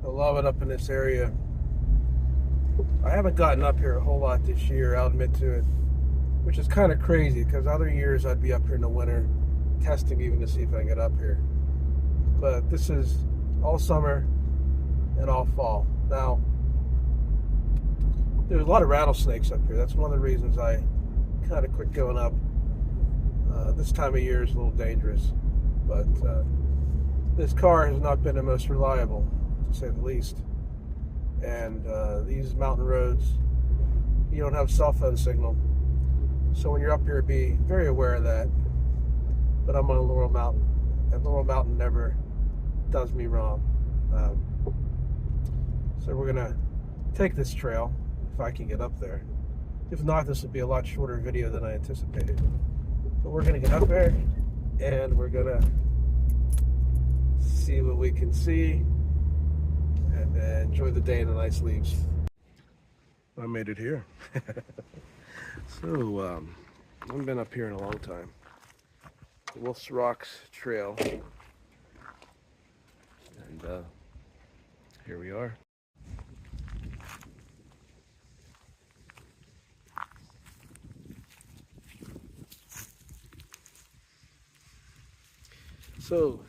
I love it up in this area. I haven't gotten up here a whole lot this year, I'll admit to it, which is kind of crazy because other years I'd be up here in the winter testing even to see if I can get up here. But this is all summer and all fall. Now, there's a lot of rattlesnakes up here. That's one of the reasons I kind of quit going up. This time of year is a little dangerous, but this car has not been the most reliable, to say the least. And these mountain roads, you don't have cell phone signal. So when you're up here, be very aware of that. But I'm on Laurel Mountain, and Laurel Mountain never does me wrong. So we're gonna take this trail, if I can get up there. If not, this would be a lot shorter video than I anticipated. But we're gonna get up there, and we're gonna see what we can see, and enjoy the day in the nice leaves. I made it here. So, I haven't been up here in a long time. The Wolf's Rocks Trail. And here we are. So,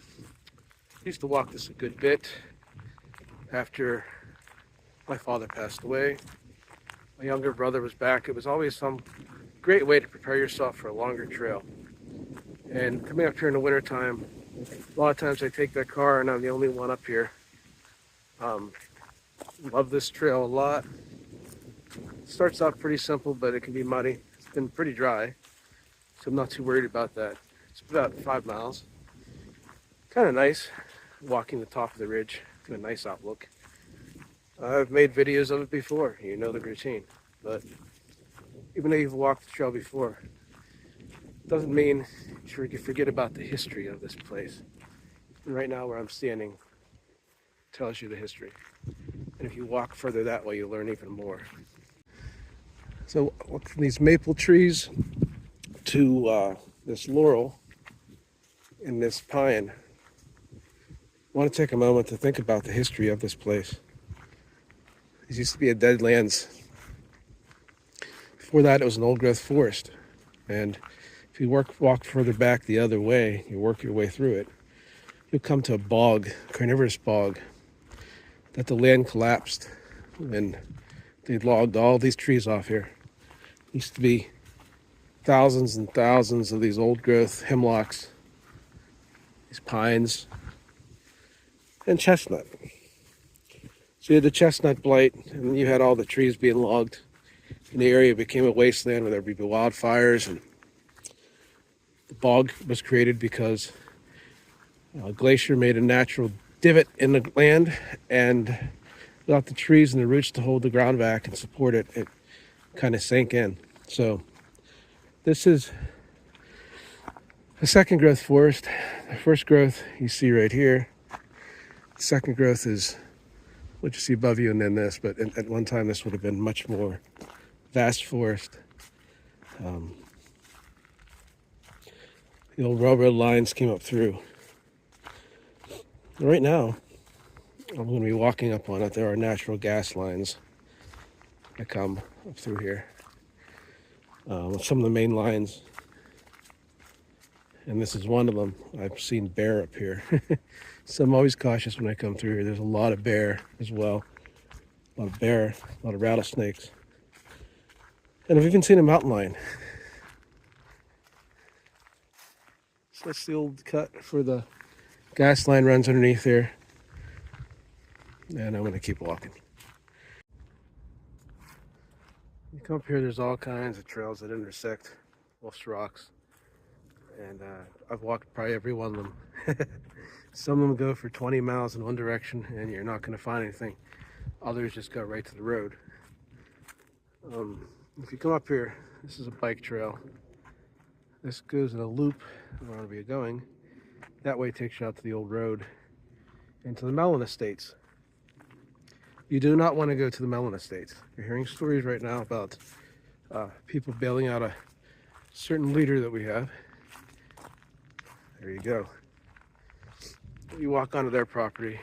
I used to walk this a good bit after my father passed away. My younger brother was back. It was always some great way to prepare yourself for a longer trail. And coming up here in the wintertime, a lot of times I take that car and I'm the only one up here. Love this trail a lot. It starts out pretty simple, but it can be muddy. It's been pretty dry, so I'm not too worried about that. It's about 5 miles. Kind of nice walking the top of the ridge. Got a nice outlook. I've made videos of it before, you know the routine. But even though you've walked the trail before, it doesn't mean you forget about the history of this place. And right now where I'm standing tells you the history. And if you walk further that way, you'll learn even more. So from these maple trees to this laurel and this pine, I want to take a moment to think about the history of this place. This used to be a dead lands. Before that, it was an old-growth forest. And if you walk further back the other way, you work your way through it, you'll come to a bog, a carnivorous bog, that the land collapsed when they logged all these trees off here. Used to be thousands and thousands of these old-growth hemlocks, these pines, and chestnut. So you had the chestnut blight, and you had all the trees being logged. And the area became a wasteland where there would be wildfires. And the bog was created because a glacier made a natural divot in the land, and without the trees and the roots to hold the ground back and support it, it kind of sank in. So this is a second growth forest. The first growth you see right here. The second growth is what you see above you, and then this. But at one time, this would have been much more vast forest. The old railroad lines came up through. Right now, I'm going to be walking up on it. There are natural gas lines that come up through here. Some of the main lines, and this is one of them. I've seen bear up here. So I'm always cautious when I come through here. There's a lot of bear as well. A lot of bear, a lot of rattlesnakes. And I've even seen a mountain lion. So that's the old cut for the gas line runs underneath there. And I'm going to keep walking. You come up here, there's all kinds of trails that intersect Wolf's Rocks. And I've walked probably every one of them. Some of them go for 20 miles in one direction and you're not going to find anything. Others just go right to the road. If you come up here, this is a bike trail. This goes in a loop where we're going. That way takes you out to the old road and to the melon estates. You do not want to go to the melon estates. You're hearing stories right now about people bailing out a certain leader that we have. There you go. You walk onto their property.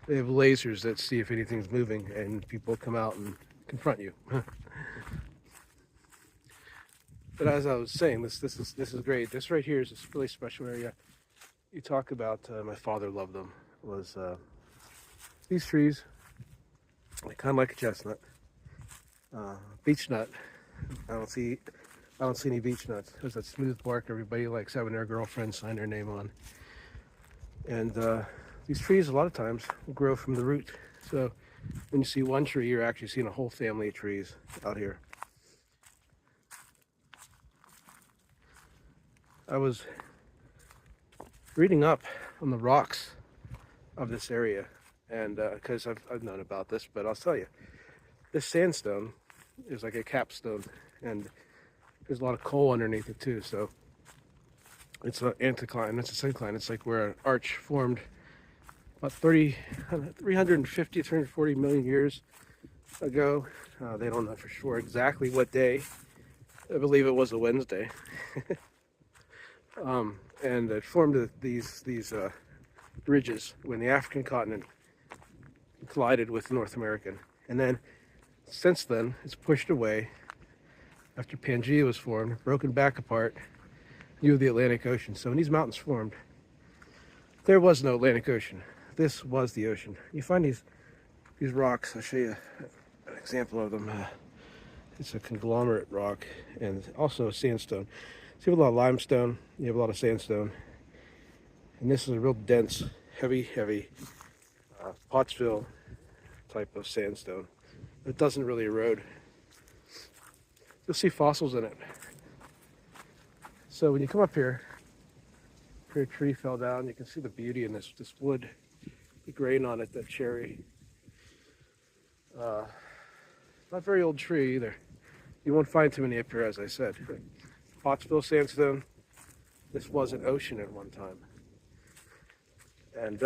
They have lasers that see if anything's moving, and people come out and confront you. But as I was saying, this is great. This right here is this really special area. You talk about my father loved them. Was these trees? Kind of like a chestnut, beech nut. I don't see any beech nuts. There's that smooth bark everybody likes having their girlfriend sign their name on. And these trees, a lot of times, will grow from the root. So when you see one tree, you're actually seeing a whole family of trees out here. I was reading up on the rocks of this area, and because I've known about this, but I'll tell you, this sandstone is like a capstone, and there's a lot of coal underneath it too. So it's an anticline, it's a syncline. It's like where an arch formed about 350, 340 million years ago. They don't know for sure exactly what day. I believe it was a Wednesday. And it formed these ridges when the African continent collided with North American. And then since then, it's pushed away after Pangea was formed, broken back apart, you have the Atlantic Ocean. So when these mountains formed, there was no Atlantic Ocean. This was the ocean. You find these rocks. I'll show you an example of them. It's a conglomerate rock and also a sandstone. So you have a lot of limestone, you have a lot of sandstone, and this is a real dense, heavy Pottsville type of sandstone. It doesn't really erode. You'll see fossils in it. So when you come up here, a tree fell down, you can see the beauty in this wood, the grain on it, that cherry. Not very old tree either. You won't find too many up here, as I said. Pottsville sandstone. This was an ocean at one time. And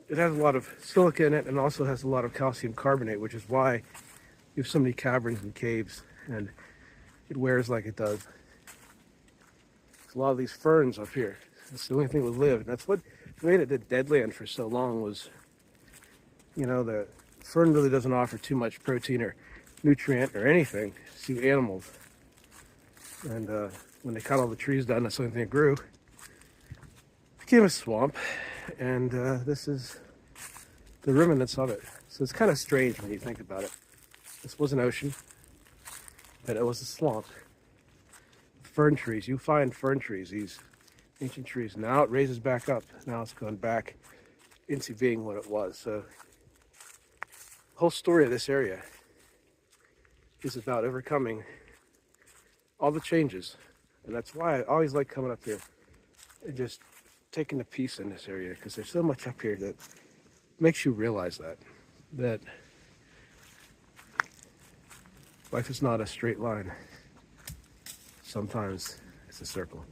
it has a lot of silica in it, and also has a lot of calcium carbonate, which is why you have so many caverns and caves, and it wears like it does. There's a lot of these ferns up here. That's the only thing that live. And that's what made it the deadland for so long was, the fern really doesn't offer too much protein or nutrient or anything to animals. And when they cut all the trees down, that's the only thing that grew. It became a swamp, and this is the remnants of it. So it's kind of strange when you think about it. This was an ocean, but it was a swamp. Fern trees, you find fern trees, these ancient trees. Now it raises back up. Now it's going back into being what it was. So the whole story of this area is about overcoming all the changes. And that's why I always like coming up here and just taking the peace in this area, because there's so much up here that makes you realize that life is not a straight line. Sometimes it's a circle.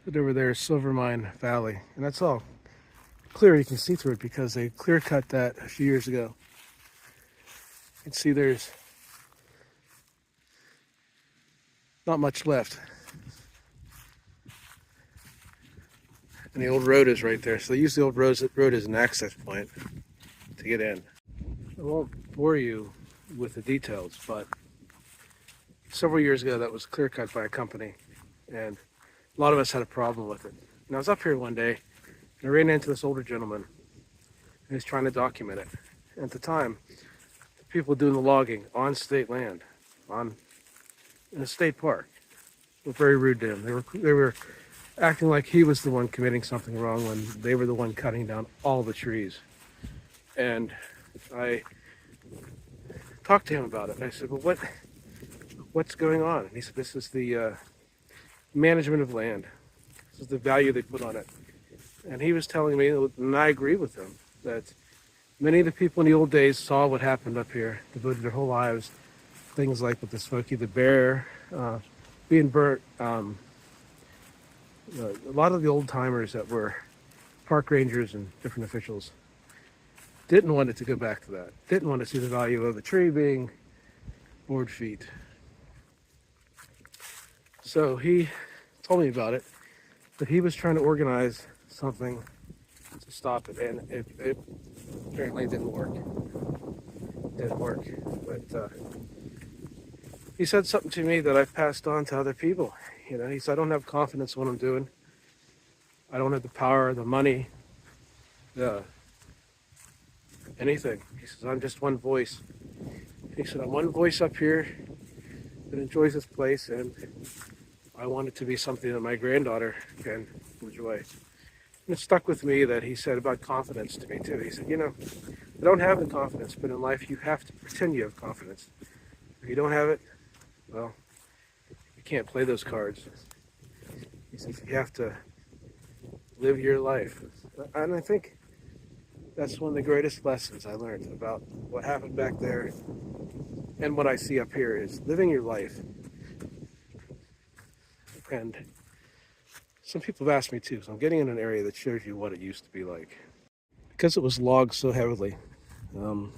And over there is Silvermine Valley, and that's all clear. You can see through it because they clear cut that a few years ago. You can see there's not much left. And the old road is right there. So they use the old road as an access point to get in. I won't bore you with the details, but several years ago that was clear cut by a company, and a lot of us had a problem with it. And I was up here one day, and I ran into this older gentleman, and he was trying to document it. And at the time, the people doing the logging on state land, in a state park, were very rude to him. They were acting like he was the one committing something wrong when they were the one cutting down all the trees. And I talked to him about it. And I said, well, what's going on? And he said, this is the management of land. This is the value they put on it. And he was telling me, and I agree with him, that many of the people in the old days saw what happened up here, devoted their whole lives, things like with the Smokey the Bear, being burnt. A lot of the old timers that were park rangers and different officials didn't want it to go back to that. Didn't want to see the value of the tree being board feet. So he told me about it, but he was trying to organize something to stop it, and it apparently didn't work. Didn't work. But he said something to me that I've passed on to other people. You know, he said, I don't have confidence in what I'm doing. I don't have the power, the money, the anything. He says, I'm just one voice. He said, I'm one voice up here that enjoys this place, and I want it to be something that my granddaughter can enjoy. And it stuck with me that he said about confidence to me too. He said, you know, I don't have the confidence, but in life you have to pretend you have confidence. If you don't have it, well, you can't play those cards. He says you have to live your life. And I think that's one of the greatest lessons I learned about what happened back there and what I see up here is living your life. And some people have asked me too, so I'm getting in an area that shows you what it used to be like. Because it was logged so heavily, you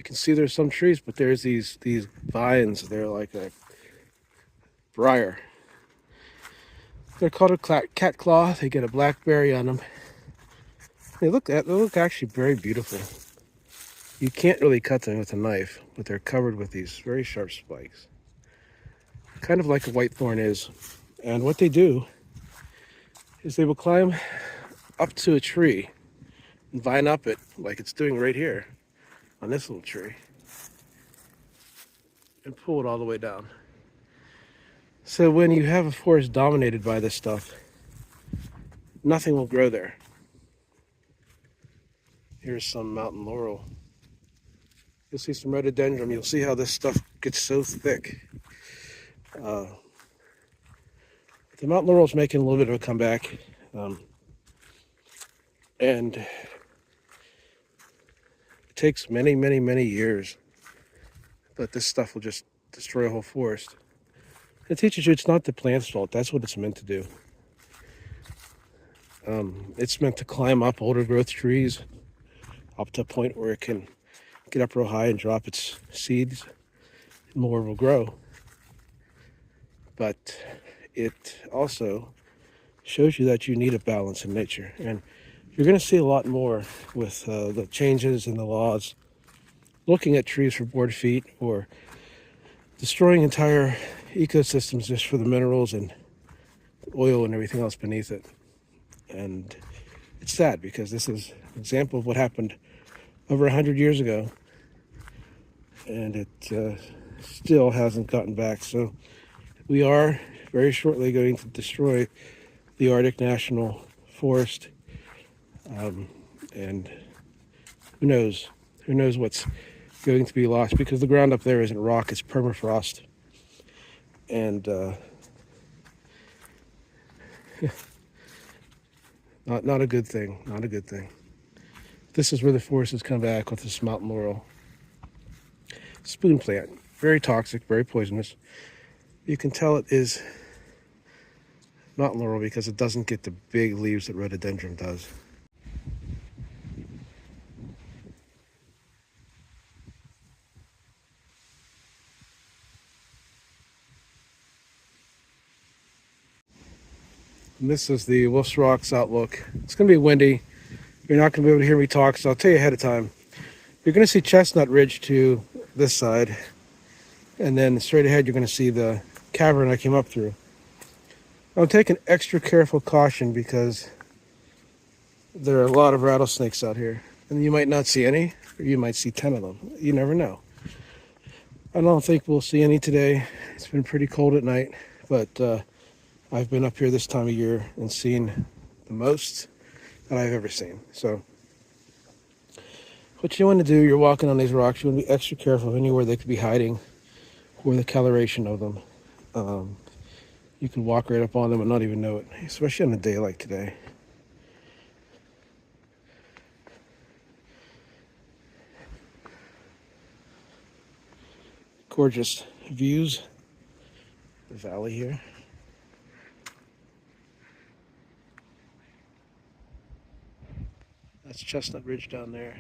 can see there's some trees, but there's these vines. They're like a briar. They're called a cat claw. They get a blackberry on them. They look actually very beautiful. You can't really cut them with a knife, but they're covered with these very sharp spikes, kind of like a whitethorn is. And what they do is they will climb up to a tree and vine up it, like it's doing right here on this little tree, and pull it all the way down. So when you have a forest dominated by this stuff, nothing will grow there. Here's some mountain laurel. You'll see some rhododendron. You'll see how this stuff gets so thick. The mountain laurel's making a little bit of a comeback. And it takes many, many, many years. But this stuff will just destroy a whole forest. It teaches you it's not the plant's fault. That's what it's meant to do. It's meant to climb up older growth trees up to a point where it can get up real high and drop its seeds, and more will grow. But it also shows you that you need a balance in nature. And you're going to see a lot more with the changes in the laws, looking at trees for board feet or destroying entire ecosystems just for the minerals and oil and everything else beneath it. And it's sad because this is an example of what happened over 100 years ago, and it still hasn't gotten back. So we are very shortly going to destroy the Arctic National Forest, and who knows what's going to be lost, because the ground up there isn't rock, it's permafrost. And not a good thing, not a good thing. This is where the forest has come back with this mountain laurel. Spoon plant, very toxic, very poisonous. You can tell it is mountain laurel because it doesn't get the big leaves that rhododendron does. And this is the Wolf's Rocks outlook. It's going to be windy. You're not going to be able to hear me talk, so I'll tell you ahead of time. You're going to see Chestnut Ridge to this side, and then straight ahead you're going to see the cavern I came up through. I'm taking extra careful caution because there are a lot of rattlesnakes out here, and you might not see any, or you might see 10 of them. You never know. I don't think we'll see any today. It's been pretty cold at night, but I've been up here this time of year and seen the most that I've ever seen. So what you want to do, you're walking on these rocks, you want to be extra careful anywhere they could be hiding or the coloration of them. You can walk right up on them and not even know it, especially on a day like today. Gorgeous views, the valley here. That's Chestnut Ridge down there.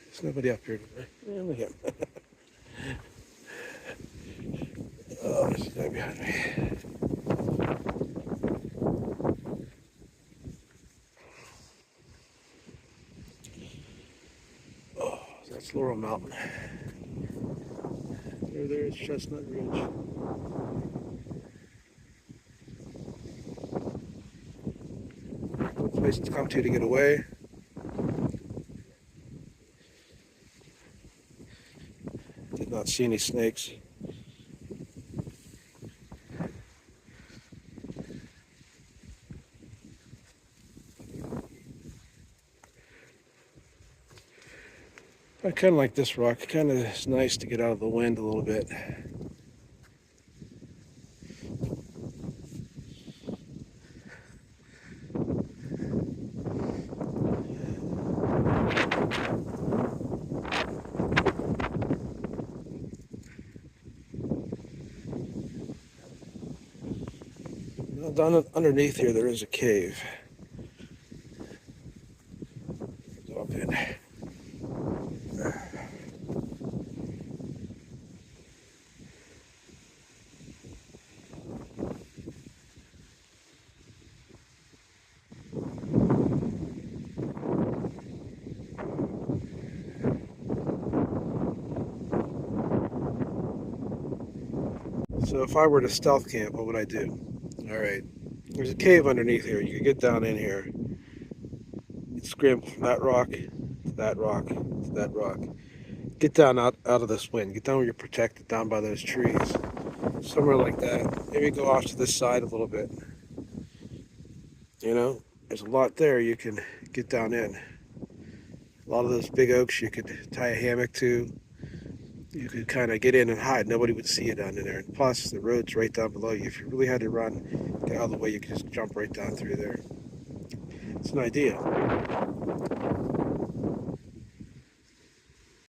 There's nobody up here today. Yeah, look at him. behind me. Oh, that's Laurel Mountain. There's Chestnut Ridge. Good place to come to get away. Did not see any snakes. I kind of like this rock. Kind of is nice to get out of the wind a little bit. Down underneath here, there is a cave. Dog pit. So if I were to stealth camp, what would I do? All right, there's a cave underneath here. You could get down in here. You'd scramble from that rock to that rock to that rock. Get down out of this wind. Get down where you're protected, down by those trees. Somewhere like that. Maybe go off to this side a little bit. You know, there's a lot there you can get down in. A lot of those big oaks you could tie a hammock to. You could kind of get in and hide. Nobody would see you down in there. And plus, the road's right down below you. If you really had to run, get out of the way, you could just jump right down through there. It's an idea.